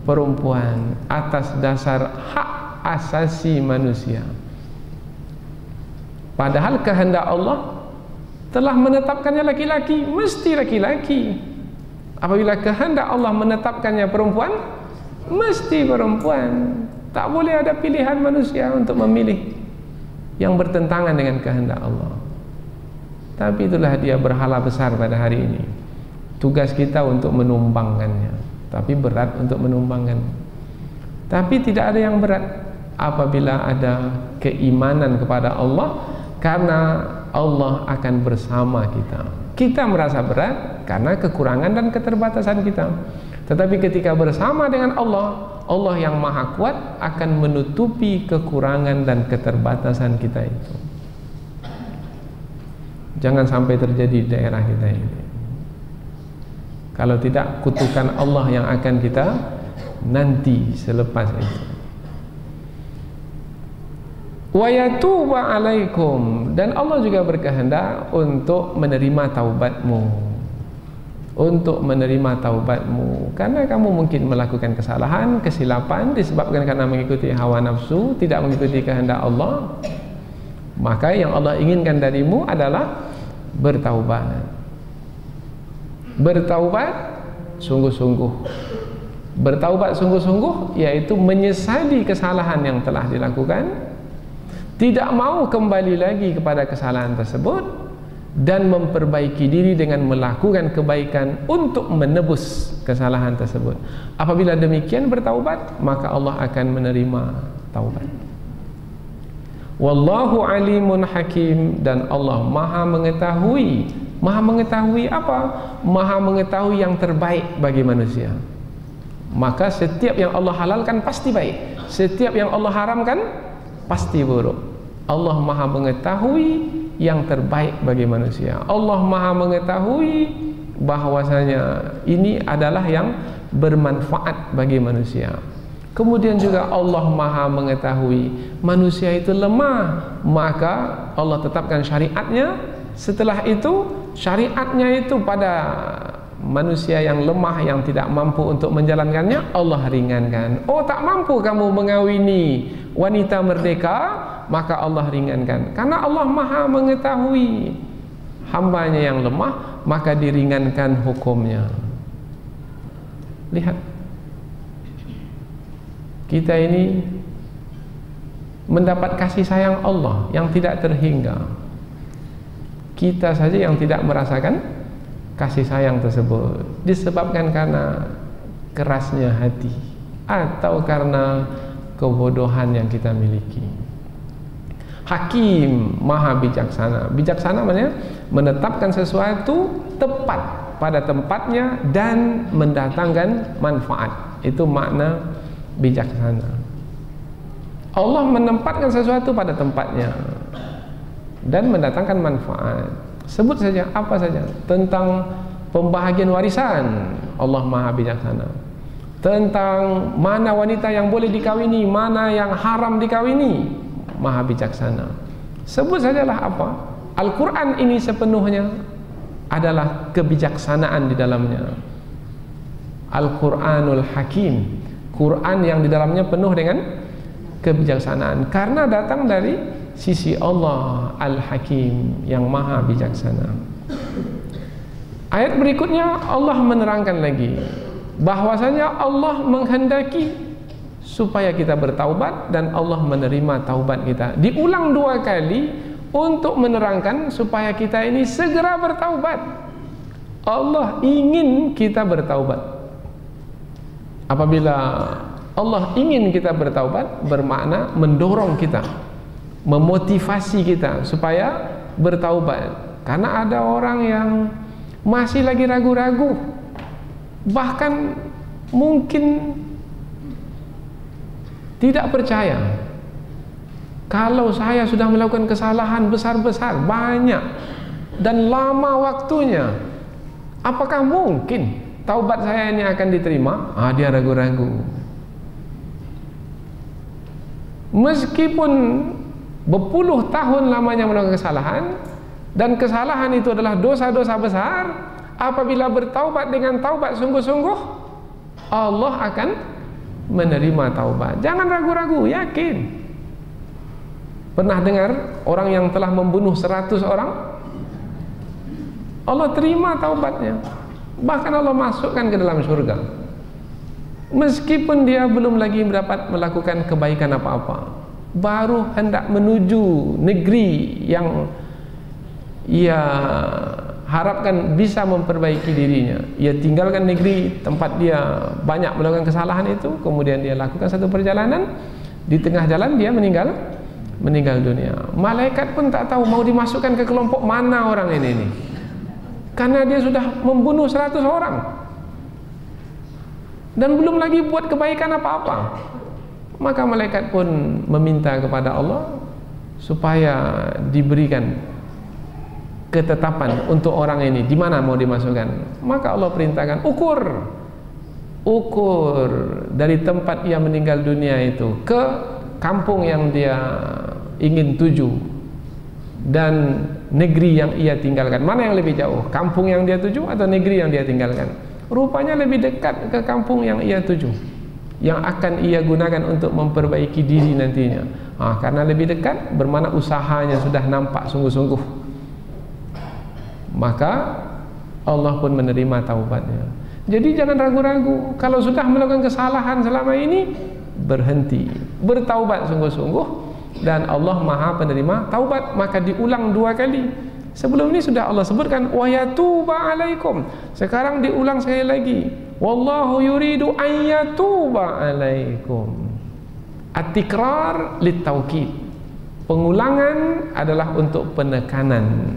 perempuan atas dasar hak asasi manusia. Padahal kehendak Allah telah menetapkannya laki-laki, mesti laki-laki. Apabila kehendak Allah menetapkannya perempuan, mesti perempuan. Tak boleh ada pilihan manusia untuk memilih yang bertentangan dengan kehendak Allah. Tapi itulah dia berhala besar pada hari ini. Tugas kita untuk menumbangkannya, tapi berat untuk menumbangkan. Tapi tidak ada yang berat apabila ada keimanan kepada Allah, karena Allah akan bersama kita. Kita merasa berat karena kekurangan dan keterbatasan kita, tetapi ketika bersama dengan Allah, Allah yang maha kuat akan menutupi kekurangan dan keterbatasan kita itu. Jangan sampai terjadi di daerah kita ini. Kalau tidak, kutukan Allah yang akan kita nanti selepas itu. Wa yatuba alaikum, dan Allah juga berkehendak untuk menerima taubatmu. Untuk menerima taubatmu, karena kamu mungkin melakukan kesalahan, kesilapan disebabkan karena mengikuti hawa nafsu, tidak mengikuti kehendak Allah. Maka yang Allah inginkan darimu adalah bertaubat. Bertaubat sungguh-sungguh. Bertaubat sungguh-sungguh yaitu menyesali kesalahan yang telah dilakukan, tidak mau kembali lagi kepada kesalahan tersebut, dan memperbaiki diri dengan melakukan kebaikan untuk menebus kesalahan tersebut. Apabila demikian bertaubat, maka Allah akan menerima taubat. Wallahu alimun hakim, dan Allah maha mengetahui. Maha mengetahui apa? Maha mengetahui yang terbaik bagi manusia. Maka setiap yang Allah halalkan pasti baik, setiap yang Allah haramkan pasti buruk. Allah Maha mengetahui yang terbaik bagi manusia. Allah Maha mengetahui bahwasanya ini adalah yang bermanfaat bagi manusia. Kemudian juga Allah Maha mengetahui manusia itu lemah, maka Allah tetapkan syariatnya. Setelah itu syariatnya itu pada manusia yang lemah, yang tidak mampu untuk menjalankannya, Allah ringankan. Oh, tak mampu kamu mengawini wanita merdeka, maka Allah ringankan. Karena Allah Maha mengetahui hambanya yang lemah, maka diringankan hukumnya. Lihat, kita ini mendapat kasih sayang Allah yang tidak terhingga. Kita saja yang tidak merasakan kasih sayang tersebut, disebabkan karena kerasnya hati atau karena kebodohan yang kita miliki. Hakim, Maha bijaksana. Bijaksana maksudnya menetapkan sesuatu tepat pada tempatnya dan mendatangkan manfaat. Itu makna bijaksana. Allah menempatkan sesuatu pada tempatnya dan mendatangkan manfaat. Sebut saja apa saja tentang pembahagian warisan, Allah Maha bijaksana. Tentang mana wanita yang boleh dikawini, mana yang haram dikawini, Maha bijaksana. Sebut sajalah apa. Al-Quran ini sepenuhnya adalah kebijaksanaan di dalamnya. Al-Quranul Hakim, Quran yang di dalamnya penuh dengan kebijaksanaan, karena datang dari sisi Allah Al-Hakim yang Maha bijaksana. Ayat berikutnya Allah menerangkan lagi bahwasanya Allah menghendaki supaya kita bertaubat dan Allah menerima taubat kita. Diulang 2 kali untuk menerangkan supaya kita ini segera bertaubat. Allah ingin kita bertaubat. Apabila Allah ingin kita bertaubat, bermakna mendorong kita, memotivasi kita supaya bertaubat. Karena ada orang yang masih lagi ragu-ragu, bahkan mungkin tidak percaya kalau saya sudah melakukan kesalahan besar-besar, banyak dan lama waktunya, apakah mungkin taubat saya ini akan diterima? Dia ragu-ragu. Meskipun berpuluh tahun lamanya melakukan kesalahan, dan kesalahan itu adalah dosa-dosa besar, apabila bertaubat dengan taubat sungguh-sungguh, Allah akan menerima taubat. Jangan ragu-ragu, yakin. Pernah dengar orang yang telah membunuh 100 orang? Allah terima taubatnya, bahkan Allah masukkan ke dalam surga, meskipun dia belum lagi dapat melakukan kebaikan apa-apa, baru hendak menuju negeri yang ia harapkan bisa memperbaiki dirinya. Ia tinggalkan negeri tempat dia banyak melakukan kesalahan itu, kemudian dia lakukan satu perjalanan, di tengah jalan dia meninggal dunia. Malaikat pun tak tahu mau dimasukkan ke kelompok mana orang ini, karena dia sudah membunuh 100 orang dan belum lagi buat kebaikan apa-apa. Maka malaikat pun meminta kepada Allah supaya diberikan ketetapan untuk orang ini di mana mau dimasukkan. Maka Allah perintahkan, ukur dari tempat ia meninggal dunia itu ke kampung yang dia ingin tuju dan negeri yang ia tinggalkan. Mana yang lebih jauh, kampung yang dia tuju atau negeri yang dia tinggalkan? Rupanya lebih dekat ke kampung yang ia tuju, yang akan ia gunakan untuk memperbaiki diri nantinya. Karena lebih dekat, bermakna usahanya sudah nampak sungguh-sungguh, maka Allah pun menerima taubatnya. Jadi jangan ragu-ragu. Kalau sudah melakukan kesalahan selama ini, berhenti, bertaubat sungguh-sungguh, dan Allah Maha penerima taubat. Maka diulang 2 kali. Sebelum ini sudah Allah sebutkan wa yatuba alaikum. Sekarang diulang sekali lagi, wallahu yuridu an yatuba alaikum. At-tikrar lit-taukid. Pengulangan adalah untuk penekanan.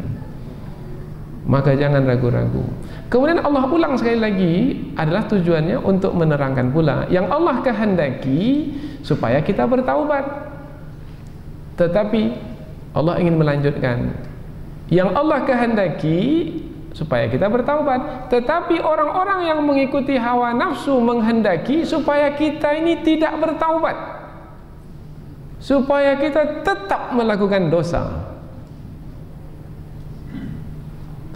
Maka jangan ragu-ragu. Kemudian Allah ulang sekali lagi, adalah tujuannya untuk menerangkan pula yang Allah kehendaki supaya kita bertaubat. Tetapi Allah ingin melanjutkan. Yang Allah kehendaki supaya kita bertaubat, tetapi orang-orang yang mengikuti hawa nafsu menghendaki supaya kita ini tidak bertaubat, supaya kita tetap melakukan dosa.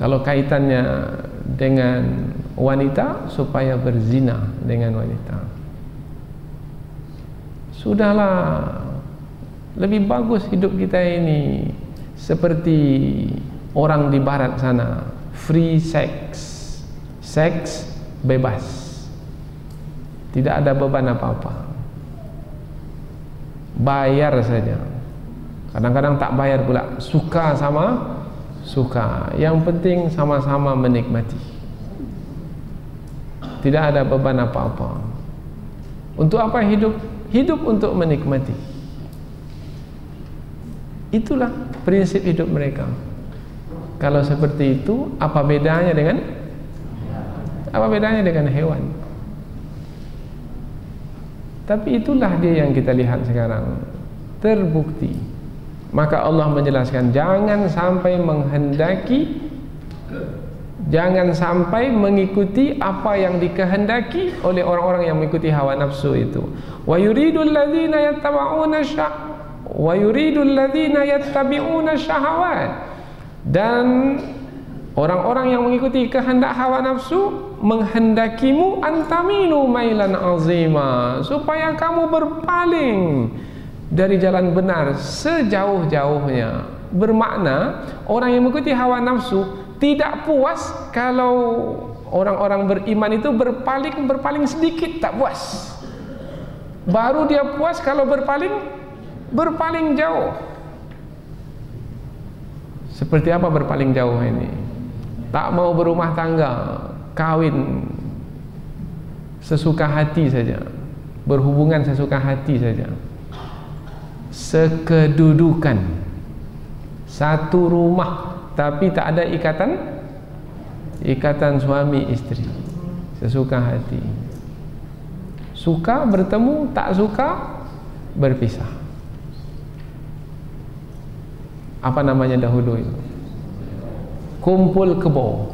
Kalau kaitannya dengan wanita, supaya berzina dengan wanita. Sudahlah, lebih bagus hidup kita ini seperti orang di barat sana, free sex, seks bebas, tidak ada beban apa-apa, bayar saja. Kadang-kadang tak bayar pula, suka sama suka, yang penting sama-sama menikmati, tidak ada beban apa-apa. Untuk apa hidup? Hidup untuk menikmati. Itulah prinsip hidup mereka. Kalau seperti itu, apa bedanya dengan hewan? Tapi itulah dia yang kita lihat sekarang, terbukti. Maka Allah menjelaskan, jangan sampai menghendaki, jangan sampai mengikuti apa yang dikehendaki oleh orang-orang yang mengikuti hawa nafsu itu. Wa yuridul ladzina yattabi'una syahawat. Dan orang-orang yang mengikuti kehendak hawa nafsu menghendakimu antamilu mailan azima, supaya kamu berpaling dari jalan benar sejauh-jauhnya. Bermakna orang yang mengikuti hawa nafsu tidak puas kalau orang-orang beriman itu berpaling sedikit, tak puas. Baru dia puas kalau berpaling jauh. Seperti apa berpaling jauh ini? Tak mau berumah tangga, kawin sesuka hati saja, berhubungan sesuka hati saja, sekedudukan, satu rumah tapi tak ada ikatan suami istri, sesuka hati, suka bertemu, tak suka berpisah. Apa namanya dahulu itu? Kumpul kebo.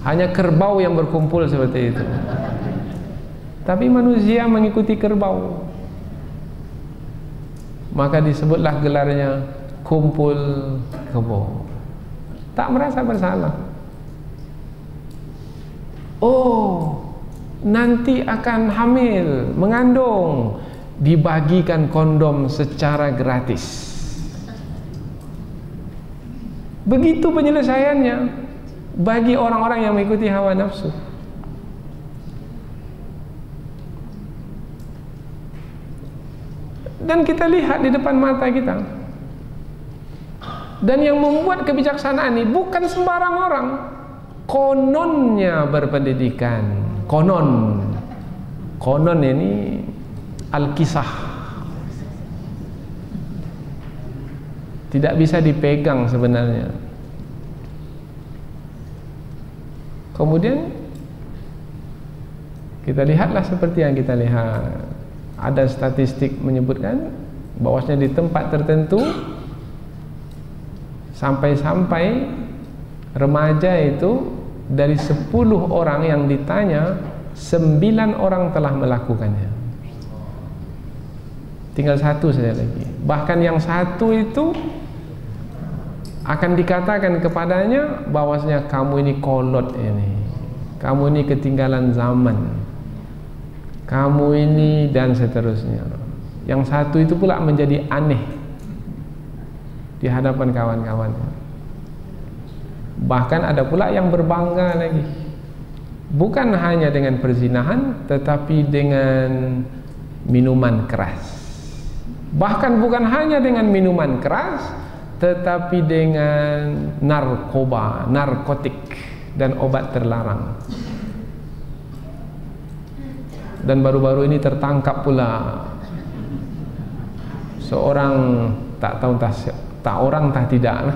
Hanya kerbau yang berkumpul seperti itu. Tapi manusia mengikuti kerbau, maka disebutlah gelarnya kumpul kebo. Tak merasa bersalah. Oh, nanti akan hamil, mengandung, dibagikan kondom secara gratis. Begitu penyelesaiannya bagi orang-orang yang mengikuti hawa nafsu. Dan kita lihat di depan mata kita. Dan yang membuat kebijaksanaan ini bukan sembarang orang. Kononnya berpendidikan. Konon ini Alkisah. Tidak bisa dipegang sebenarnya. Kemudian kita lihatlah seperti yang kita lihat. Ada statistik menyebutkan bahwasanya di tempat tertentu sampai-sampai remaja itu dari 10 orang yang ditanya, 9 orang telah melakukannya. Tinggal 1 saja lagi. Bahkan yang 1 itu akan dikatakan kepadanya bahwasanya kamu ini kolot ini, kamu ini ketinggalan zaman, kamu ini, dan seterusnya. Yang 1 itu pula menjadi aneh di hadapan kawan-kawannya. Bahkan ada pula yang berbangga lagi, bukan hanya dengan perzinahan, tetapi dengan minuman keras. Bahkan bukan hanya dengan minuman keras, tetapi dengan narkoba, narkotik, dan obat terlarang. Dan baru-baru ini tertangkap pula seorang, tak tahu tak orang tak tidak,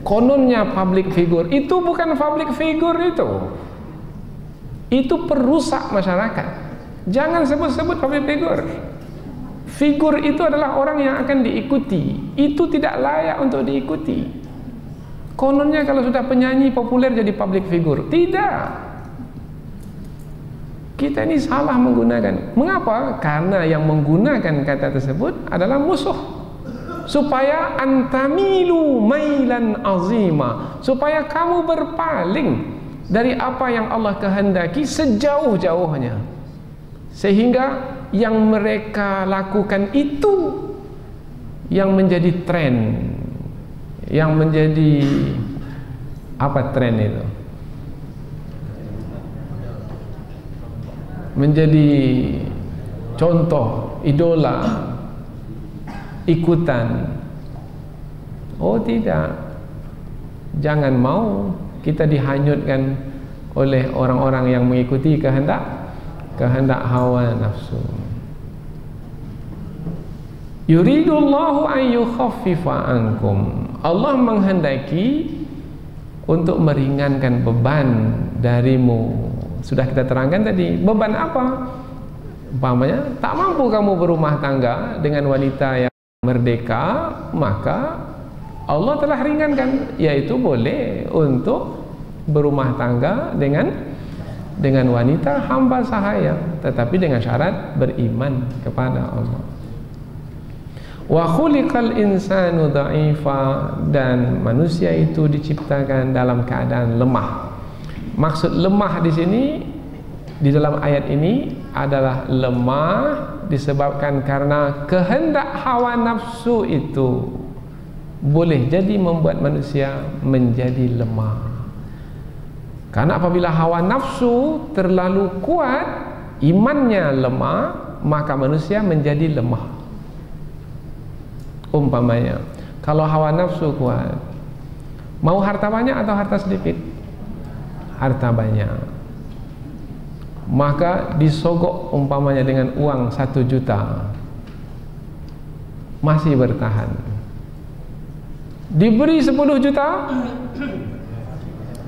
kononnya public figure. Itu bukan public figure, itu perusak masyarakat. Jangan sebut-sebut public figure. Figur itu adalah orang yang akan diikuti. Itu tidak layak untuk diikuti. Kononnya kalau sudah penyanyi populer jadi public figure. Tidak. Kita ini salah menggunakan. Mengapa? Karena yang menggunakan kata tersebut adalah musuh. Supaya antamilu mailan azima, supaya kamu berpaling dari apa yang Allah kehendaki sejauh-jauhnya, sehingga yang mereka lakukan itu yang menjadi tren, yang menjadi apa tren itu? Menjadi contoh, idola, ikutan. Oh tidak, jangan mau kita dihanyutkan oleh orang-orang yang mengikuti kehendak hawa nafsu. Yuridullahu an yukhaffifa ankum. Allah menghendaki untuk meringankan beban darimu. Sudah kita terangkan tadi, beban apa? Umpamanya tak mampu kamu berumah tangga dengan wanita yang merdeka, maka Allah telah ringankan, yaitu boleh untuk berumah tangga dengan wanita hamba sahaya, tetapi dengan syarat beriman kepada Allah. Wa khuliqal insanu dha'ifa, dan manusia itu diciptakan dalam keadaan lemah. Maksud lemah di sini, di dalam ayat ini adalah lemah disebabkan karena kehendak hawa nafsu itu boleh jadi membuat manusia menjadi lemah. Karena apabila hawa nafsu terlalu kuat, imannya lemah, maka manusia menjadi lemah. Umpamanya, kalau hawa nafsu kuat, mau harta banyak atau harta sedikit? Harta banyak. Maka disogok umpamanya dengan uang 1 juta, masih bertahan. Diberi 10 juta,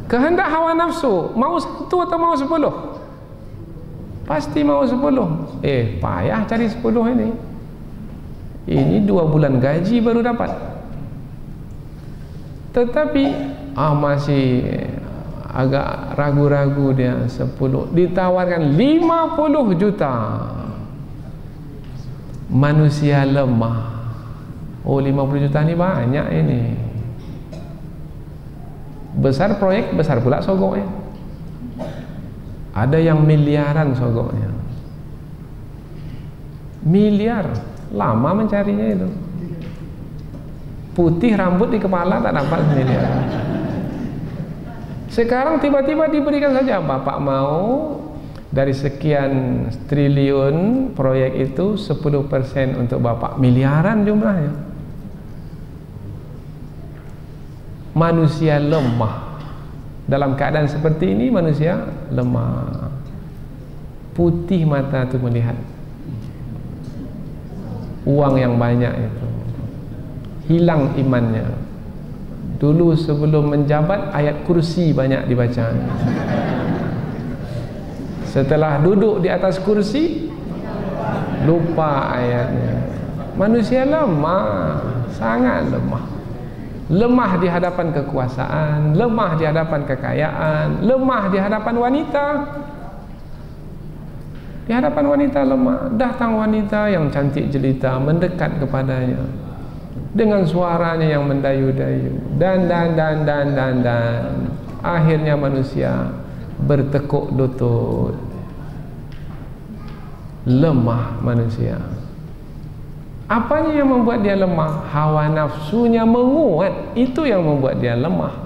kehendak hawa nafsu, mau 1 atau mau 10? Pasti mau 10. Payah cari 10 ini. Ini 2 bulan gaji baru dapat. Tetapi masih agak ragu-ragu dia. 10 ditawarkan 50 juta. Manusia lemah. 50 juta ini banyak ini. Besar proyek, besar pula sogoknya. Ada yang miliaran sogoknya. Miliar. Lama mencarinya itu. Putih rambut di kepala tak dapat miliar. Sekarang tiba-tiba diberikan saja, Bapak mau dari sekian triliun proyek itu 10% untuk Bapak. Miliaran jumlahnya. Manusia lemah. Dalam keadaan seperti ini manusia lemah. Putih mata itu melihat uang yang banyak itu. Hilang imannya. Dulu sebelum menjabat ayat kursi banyak dibaca. Setelah duduk di atas kursi lupa ayatnya. Manusia lemah, sangat lemah. Lemah di hadapan kekuasaan, lemah di hadapan kekayaan, lemah di hadapan wanita. Di hadapan wanita lemah. Datang wanita yang cantik jelita mendekat kepadanya dengan suaranya yang mendayu-dayu, dan akhirnya manusia bertekuk lutut. Lemah manusia. Apanya yang membuat dia lemah? Hawa nafsunya menguat, itu yang membuat dia lemah.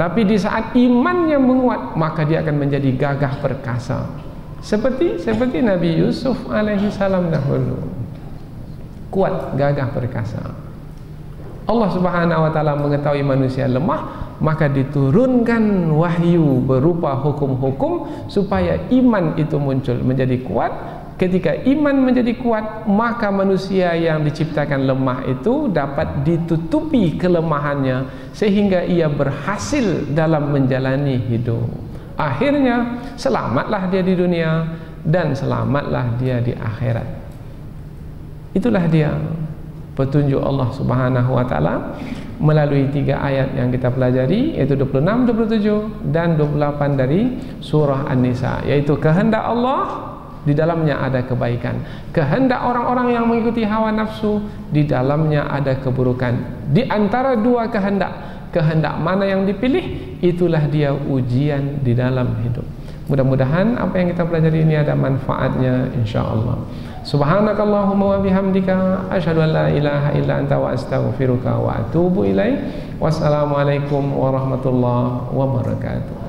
Tapi di saat imannya menguat, maka dia akan menjadi gagah perkasa. Seperti Nabi Yusuf alaihi salam dahulu. Kuat, gagah perkasa. Allah Subhanahu wa taala mengetahui manusia lemah, maka diturunkan wahyu berupa hukum-hukum supaya iman itu muncul menjadi kuat. Ketika iman menjadi kuat, maka manusia yang diciptakan lemah itu dapat ditutupi kelemahannya sehingga ia berhasil dalam menjalani hidup. Akhirnya selamatlah dia di dunia dan selamatlah dia di akhirat. Itulah dia petunjuk Allah Subhanahu wa taala melalui 3 ayat yang kita pelajari, iaitu 26, 27 dan 28 dari surah An-Nisa, yaitu kehendak Allah, di dalamnya ada kebaikan. Kehendak orang-orang yang mengikuti hawa nafsu, di dalamnya ada keburukan. Di antara dua kehendak mana yang dipilih, itulah dia ujian di dalam hidup. Mudah-mudahan apa yang kita pelajari ini ada manfaatnya, insya-Allah. Subhanakallahumma wa bihamdika asyhadu an la ilaha illa anta wa astaghfiruka wa atubu ilaik. Wassalamualaikum warahmatullahi wabarakatuh.